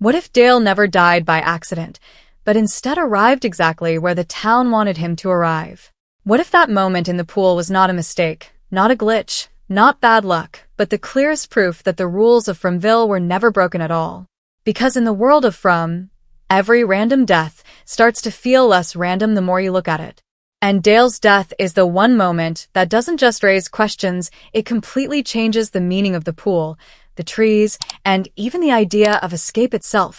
What if Dale never died by accident, but instead arrived exactly where the town wanted him to arrive? What if that moment in the pool was not a mistake, not a glitch, not bad luck, but the clearest proof that the rules of Fromville were never broken at all? Because in the world of From, every random death starts to feel less random the more you look at it. And Dale's death is the one moment that doesn't just raise questions, it completely changes the meaning of the pool, the trees, and even the idea of escape itself.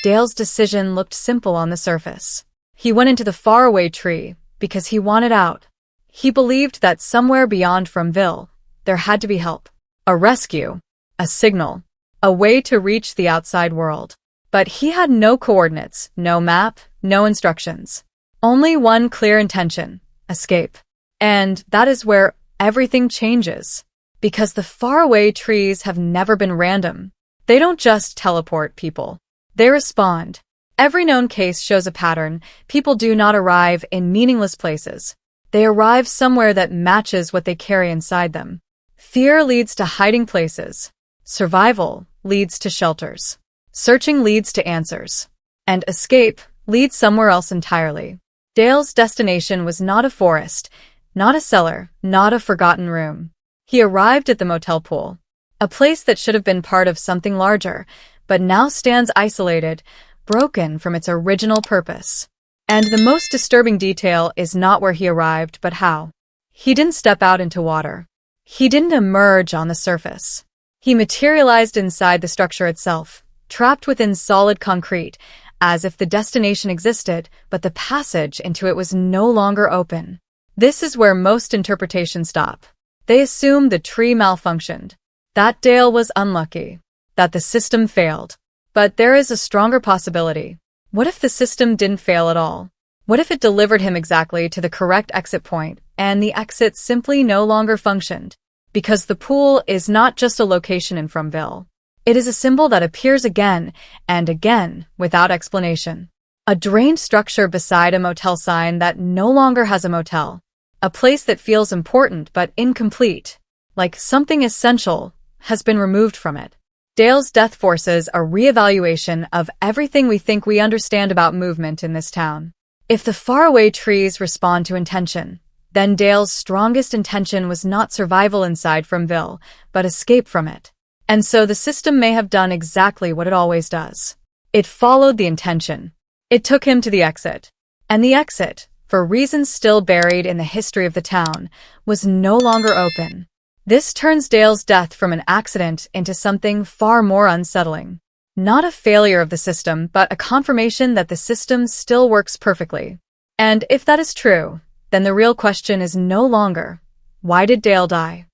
Dale's decision looked simple on the surface. He went into the faraway tree because he wanted out. He believed that somewhere beyond Fromville, there had to be help. A rescue, a signal, a way to reach the outside world. But he had no coordinates, no map, no instructions. Only one clear intention: escape. And that is where everything changes. Because the faraway trees have never been random. They don't just teleport people. They respond. Every known case shows a pattern. People do not arrive in meaningless places. They arrive somewhere that matches what they carry inside them. Fear leads to hiding places. Survival leads to shelters. Searching leads to answers. And escape leads somewhere else entirely. Dale's destination was not a forest, not a cellar, not a forgotten room. He arrived at the motel pool, a place that should have been part of something larger, but now stands isolated, broken from its original purpose. And the most disturbing detail is not where he arrived, but how. He didn't step out into water. He didn't emerge on the surface. He materialized inside the structure itself, trapped within solid concrete, as if the destination existed, but the passage into it was no longer open. This is where most interpretations stop. They assume the tree malfunctioned, that Dale was unlucky, that the system failed. But there is a stronger possibility. What if the system didn't fail at all? What if it delivered him exactly to the correct exit point, and the exit simply no longer functioned? Because the pool is not just a location in Fromville. It is a symbol that appears again and again without explanation. A drained structure beside a motel sign that no longer has a motel. A place that feels important but incomplete, like something essential has been removed from it. Dale's death forces a reevaluation of everything we think we understand about movement in this town. If the faraway trees respond to intention, then Dale's strongest intention was not survival inside Fromville, but escape from it. And so the system may have done exactly what it always does. It followed the intention. It took him to the exit. And the exit, for reasons still buried in the history of the town, was no longer open. This turns Dale's death from an accident into something far more unsettling. Not a failure of the system, but a confirmation that the system still works perfectly. And if that is true, then the real question is no longer, why did Dale die?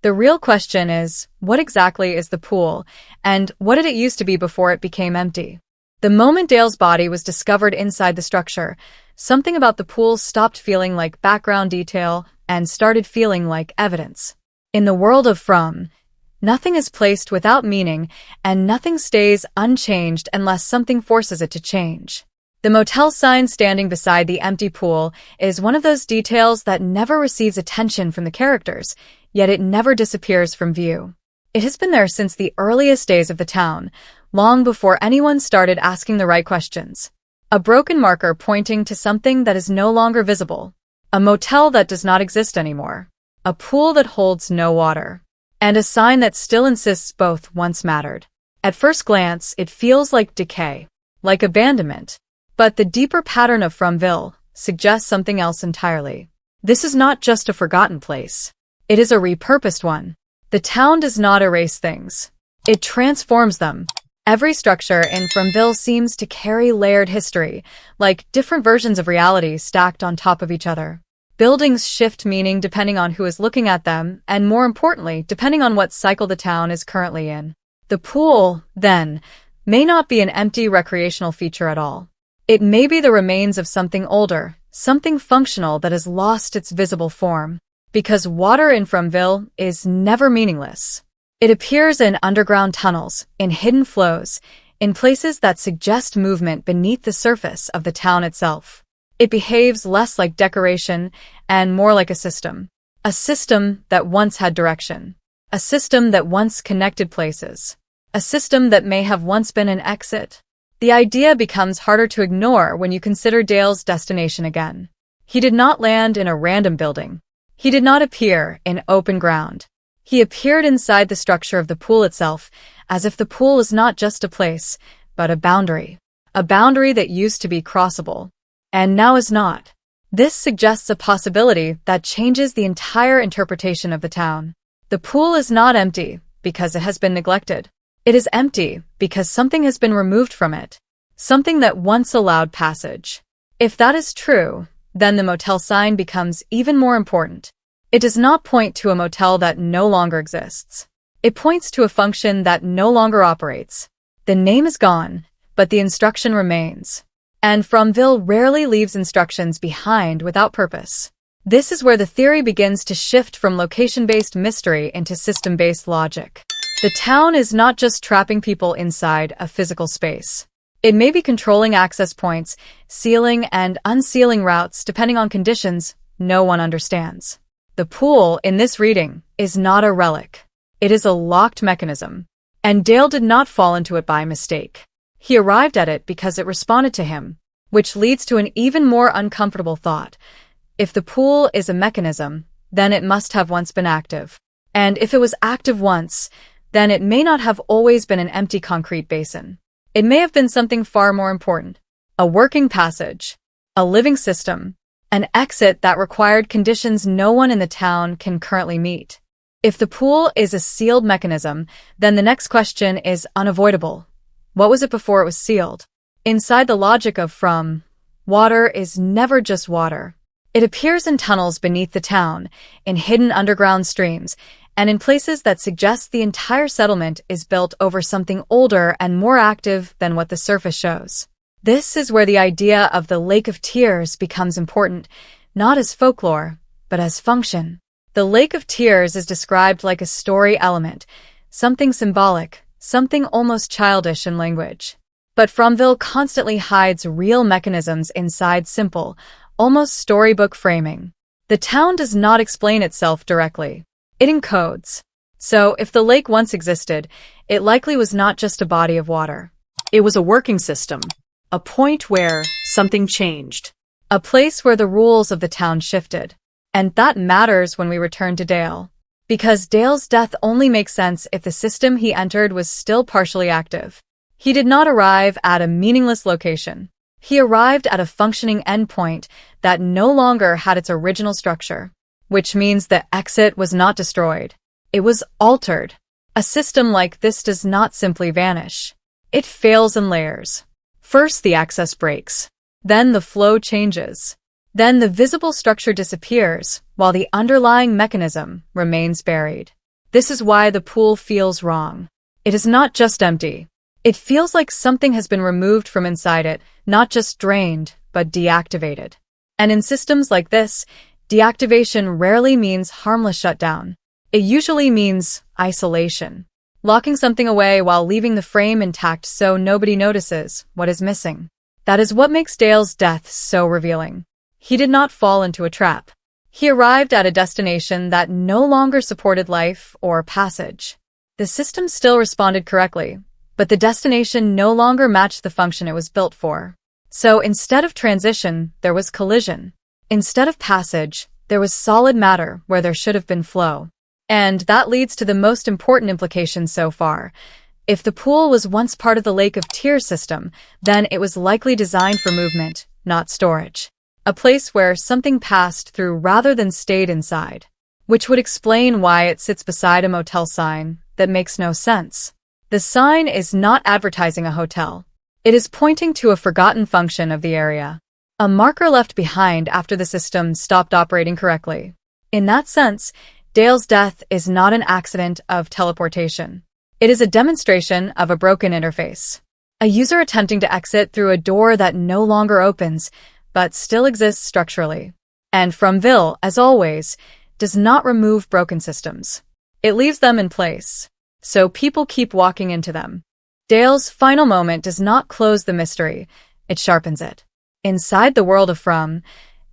The real question is, what exactly is the pool, and what did it used to be before it became empty? The moment Dale's body was discovered inside the structure, something about the pool stopped feeling like background detail and started feeling like evidence. In the world of From, nothing is placed without meaning, and nothing stays unchanged unless something forces it to change. The motel sign standing beside the empty pool is one of those details that never receives attention from the characters, yet it never disappears from view. It has been there since the earliest days of the town, long before anyone started asking the right questions. A broken marker pointing to something that is no longer visible. A motel that does not exist anymore. A pool that holds no water. And a sign that still insists both once mattered. At first glance, it feels like decay, like abandonment. But the deeper pattern of Fromville suggests something else entirely. This is not just a forgotten place. It is a repurposed one. The town does not erase things. It transforms them. Every structure in Fromville seems to carry layered history, like different versions of reality stacked on top of each other. Buildings shift meaning depending on who is looking at them, and more importantly, depending on what cycle the town is currently in. The pool, then, may not be an empty recreational feature at all. It may be the remains of something older, something functional that has lost its visible form. Because water in Fromville is never meaningless. It appears in underground tunnels, in hidden flows, in places that suggest movement beneath the surface of the town itself. It behaves less like decoration and more like a system. A system that once had direction. A system that once connected places. a system that may have once been an exit. The idea becomes harder to ignore when you consider Dale's destination again. He did not land in a random building. He did not appear in open ground. He appeared inside the structure of the pool itself, as if the pool was not just a place, but a boundary. A boundary that used to be crossable, and now is not. This suggests a possibility that changes the entire interpretation of the town. The pool is not empty because it has been neglected. It is empty because something has been removed from it, something that once allowed passage. If that is true, then the motel sign becomes even more important. It does not point to a motel that no longer exists. It points to a function that no longer operates. The name is gone, but the instruction remains. And Fromville rarely leaves instructions behind without purpose. This is where the theory begins to shift from location-based mystery into system-based logic. The town is not just trapping people inside a physical space. It may be controlling access points, sealing and unsealing routes depending on conditions no one understands. The pool, in this reading, is not a relic. It is a locked mechanism. And Dale did not fall into it by mistake. He arrived at it because it responded to him, which leads to an even more uncomfortable thought. If the pool is a mechanism, then it must have once been active. And if it was active once, then it may not have always been an empty concrete basin. It may have been something far more important. A working passage, a living system, an exit that required conditions no one in the town can currently meet. If the pool is a sealed mechanism, then the next question is unavoidable. What was it before it was sealed? Inside the logic of From, water is never just water. It appears in tunnels beneath the town, in hidden underground streams, and in places that suggest the entire settlement is built over something older and more active than what the surface shows. This is where the idea of the Lake of Tears becomes important, not as folklore, but as function. The Lake of Tears is described like a story element, something symbolic, something almost childish in language. But Fromville constantly hides real mechanisms inside simple, almost storybook framing. The town does not explain itself directly. It encodes. So, if the lake once existed, it likely was not just a body of water. It was a working system, a point where something changed. A place where the rules of the town shifted. And that matters when we return to Dale. Because Dale's death only makes sense if the system he entered was still partially active. He did not arrive at a meaningless location. He arrived at a functioning endpoint that no longer had its original structure. Which means the exit was not destroyed. It was altered. A system like this does not simply vanish. It fails in layers. First, the access breaks. Then the flow changes. Then the visible structure disappears, while the underlying mechanism remains buried. This is why the pool feels wrong. It is not just empty. It feels like something has been removed from inside it, not just drained, but deactivated. And in systems like this, deactivation rarely means harmless shutdown. It usually means isolation. Locking something away while leaving the frame intact so nobody notices what is missing. That is what makes Dale's death so revealing. He did not fall into a trap. He arrived at a destination that no longer supported life or passage. The system still responded correctly, but the destination no longer matched the function it was built for. So instead of transition, there was collision. Instead of passage, there was solid matter where there should have been flow. And that leads to the most important implication so far. If the pool was once part of the Lake of Tears system, then it was likely designed for movement, not storage. A place where something passed through rather than stayed inside. Which would explain why it sits beside a motel sign that makes no sense. The sign is not advertising a hotel. It is pointing to a forgotten function of the area. A marker left behind after the system stopped operating correctly. In that sense, Dale's death is not an accident of teleportation. It is a demonstration of a broken interface. A user attempting to exit through a door that no longer opens, but still exists structurally. And Fromville, as always, does not remove broken systems. It leaves them in place. So people keep walking into them. Dale's final moment does not close the mystery, it sharpens it. Inside the world of From,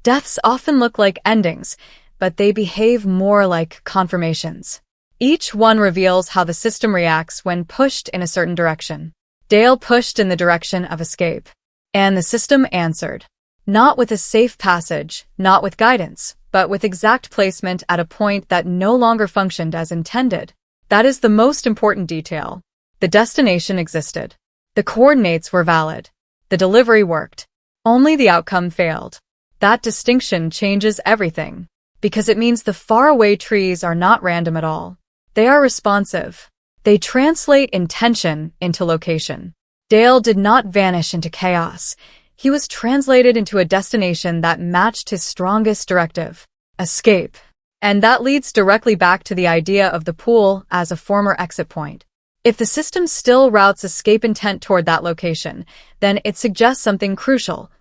deaths often look like endings, but they behave more like confirmations. Each one reveals how the system reacts when pushed in a certain direction. Dale pushed in the direction of escape, and the system answered. Not with a safe passage, not with guidance, but with exact placement at a point that no longer functioned as intended. That is the most important detail. The destination existed. The coordinates were valid. The delivery worked. Only the outcome failed. That distinction changes everything, because it means the faraway trees are not random at all. They are responsive. They translate intention into location. Dale did not vanish into chaos. He was translated into a destination that matched his strongest directive: escape. And that leads directly back to the idea of the pool as a former exit point. If the system still routes escape intent toward that location, then it suggests something crucial.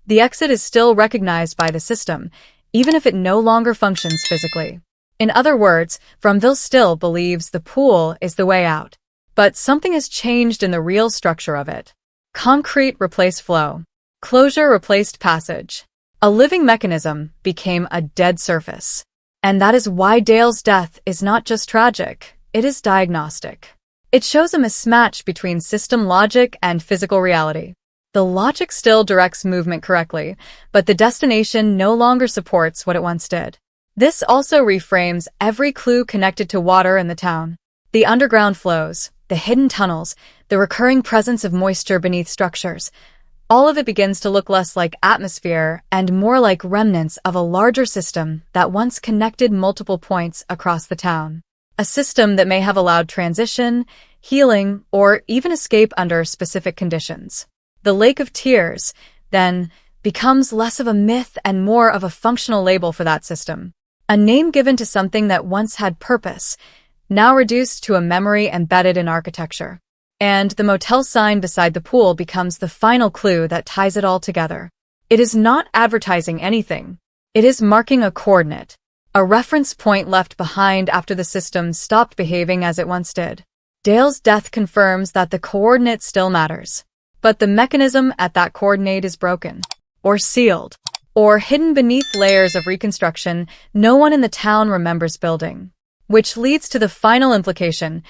The exit is still recognized by the system, even if it no longer functions physically. In other words, Fromville still believes the pool is the way out. But something has changed in the real structure of it. Concrete replaced flow. Closure replaced passage. A living mechanism became a dead surface. And that is why Dale's death is not just tragic, it is diagnostic. It shows a mismatch between system logic and physical reality. The logic still directs movement correctly, but the destination no longer supports what it once did. This also reframes every clue connected to water in the town. The underground flows, the hidden tunnels, the recurring presence of moisture beneath structures. All of it begins to look less like atmosphere and more like remnants of a larger system that once connected multiple points across the town. A system that may have allowed transition, healing, or even escape under specific conditions. The Lake of Tears, then, becomes less of a myth and more of a functional label for that system. A name given to something that once had purpose, now reduced to a memory embedded in architecture. And the motel sign beside the pool becomes the final clue that ties it all together. It is not advertising anything. It is marking a coordinate, a reference point left behind after the system stopped behaving as it once did. Dale's death confirms that the coordinate still matters, but the mechanism at that coordinate is broken, or sealed, or hidden beneath layers of reconstruction no one in the town remembers building. Which leads to the final implication: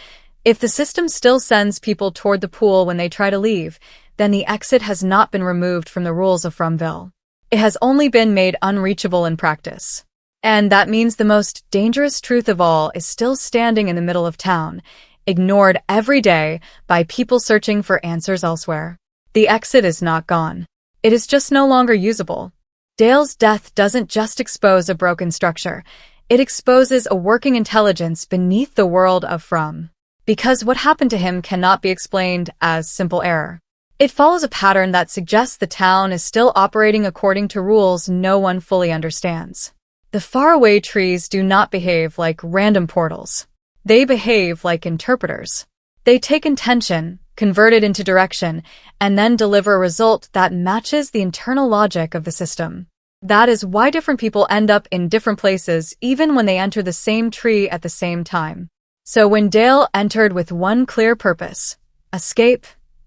if the system still sends people toward the pool when they try to leave, then the exit has not been removed from the rules of Fromville. It has only been made unreachable in practice. And that means the most dangerous truth of all is still standing in the middle of town, ignored every day by people searching for answers elsewhere. The exit is not gone. It is just no longer usable. Dale's death doesn't just expose a broken structure. It exposes a working intelligence beneath the world of From. Because what happened to him cannot be explained as simple error. It follows a pattern that suggests the town is still operating according to rules no one fully understands. The faraway trees do not behave like random portals. They behave like interpreters. They take intention, convert it into direction, and then deliver a result that matches the internal logic of the system. That is why different people end up in different places even when they enter the same tree at the same time. So when Dale entered with one clear purpose, escape,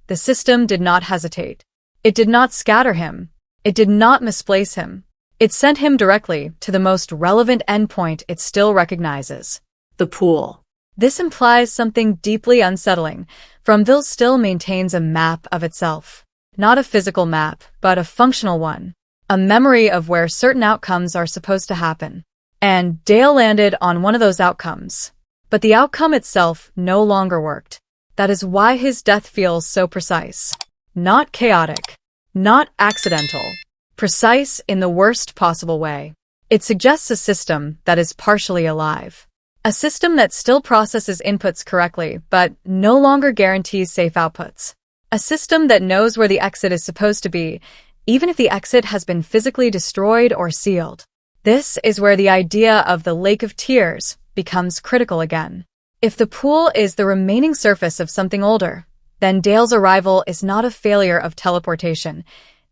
the system did not hesitate. It did not scatter him. It did not misplace him. It sent him directly to the most relevant endpoint it still recognizes: The pool. This implies something deeply unsettling. Fromville still maintains a map of itself. Not a physical map, but a functional one. A memory of where certain outcomes are supposed to happen. And Dale landed on one of those outcomes. But the outcome itself no longer worked. That is why his death feels so precise. Not chaotic. Not accidental. Precise in the worst possible way. It suggests a system that is partially alive. A system that still processes inputs correctly, but no longer guarantees safe outputs. A system that knows where the exit is supposed to be, even if the exit has been physically destroyed or sealed. This is where the idea of the Lake of Tears becomes critical again. If the pool is the remaining surface of something older, then Dale's arrival is not a failure of teleportation.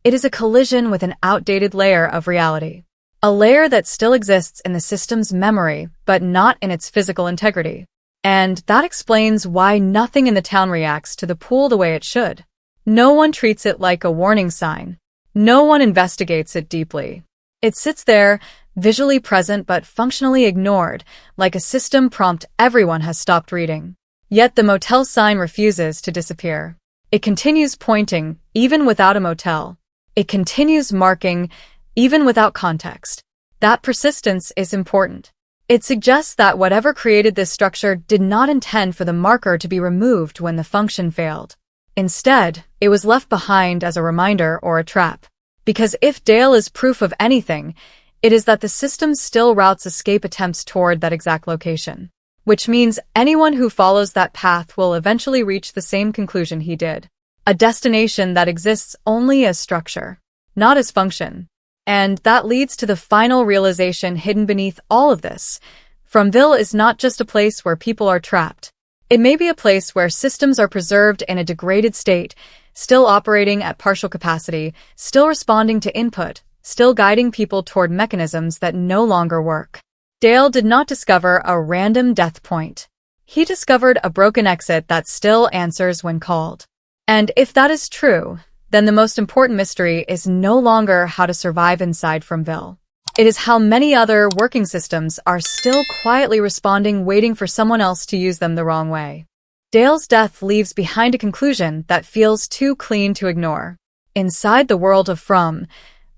It is a collision with an outdated layer of reality. A layer that still exists in the system's memory, but not in its physical integrity. And that explains why nothing in the town reacts to the pool the way it should. No one treats it like a warning sign. No one investigates it deeply. It sits there, visually present but functionally ignored, like a system prompt everyone has stopped reading. Yet the motel sign refuses to disappear. It continues pointing, even without a motel. It continues marking, even without context. That persistence is important. It suggests that whatever created this structure did not intend for the marker to be removed when the function failed. Instead, it was left behind as a reminder or a trap. Because if Dale is proof of anything, it is that the system still routes escape attempts toward that exact location. Which means anyone who follows that path will eventually reach the same conclusion he did. A destination that exists only as structure, not as function. And that leads to the final realization hidden beneath all of this. Fromville is not just a place where people are trapped. It may be a place where systems are preserved in a degraded state, still operating at partial capacity, still responding to input, still guiding people toward mechanisms that no longer work. Dale did not discover a random death point. He discovered a broken exit that still answers when called. And if that is true, then the most important mystery is no longer how to survive inside Fromville. It is how many other working systems are still quietly responding, waiting for someone else to use them the wrong way. Dale's death leaves behind a conclusion that feels too clean to ignore. Inside the world of From,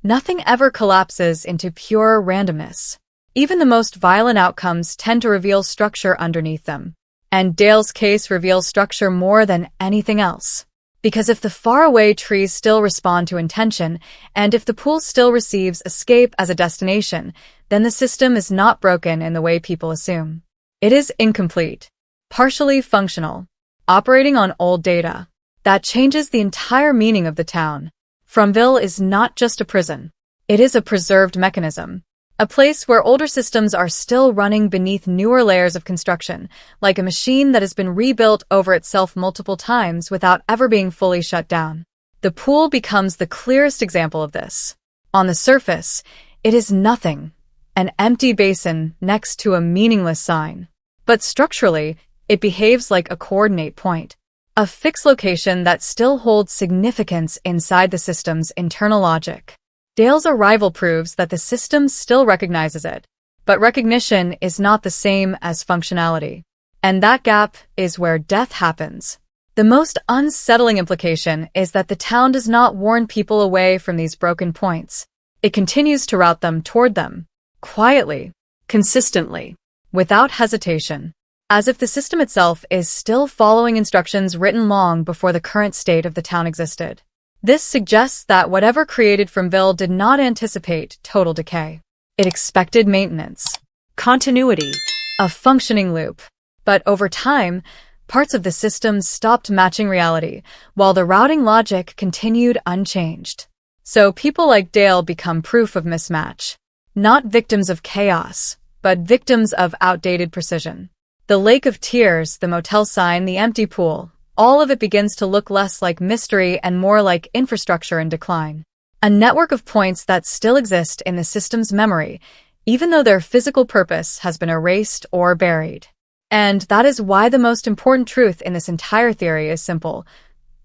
nothing ever collapses into pure randomness. Even the most violent outcomes tend to reveal structure underneath them. And Dale's case reveals structure more than anything else. Because if the faraway trees still respond to intention, and if the pool still receives escape as a destination, then the system is not broken in the way people assume. It is incomplete, partially functional, operating on old data. That changes the entire meaning of the town. Fromville is not just a prison. It is a preserved mechanism. A place where older systems are still running beneath newer layers of construction, like a machine that has been rebuilt over itself multiple times without ever being fully shut down. The pool becomes the clearest example of this. On the surface, it is nothing, an empty basin next to a meaningless sign. But structurally, it behaves like a coordinate point, a fixed location that still holds significance inside the system's internal logic. Dale's arrival proves that the system still recognizes it, but recognition is not the same as functionality. And that gap is where death happens. The most unsettling implication is that the town does not warn people away from these broken points. It continues to route them toward them, quietly, consistently, without hesitation, as if the system itself is still following instructions written long before the current state of the town existed. This suggests that whatever created Fromville did not anticipate total decay. It expected maintenance, Continuity. a functioning loop. But over time, parts of the system stopped matching reality, while the routing logic continued unchanged. So people like Dale become proof of mismatch. Not victims of chaos, but victims of outdated precision. The lake of tears, the motel sign, the empty pool, all of it begins to look less like mystery and more like infrastructure in decline. A network of points that still exist in the system's memory, even though their physical purpose has been erased or buried. And that is why the most important truth in this entire theory is simple.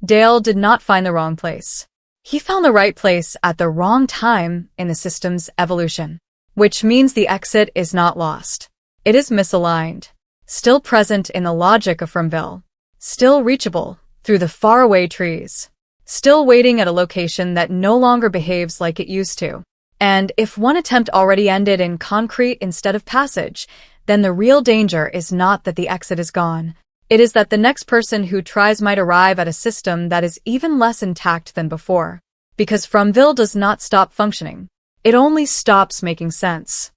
Dale did not find the wrong place. He found the right place at the wrong time in the system's evolution. Which means the exit is not lost. It is misaligned. Still present in the logic of Fromville. Still reachable through the faraway trees. Still waiting at a location that no longer behaves like it used to. And if one attempt already ended in concrete instead of passage, then the real danger is not that the exit is gone. It is that the next person who tries might arrive at a system that is even less intact than before. Because Fromville does not stop functioning. It only stops making sense.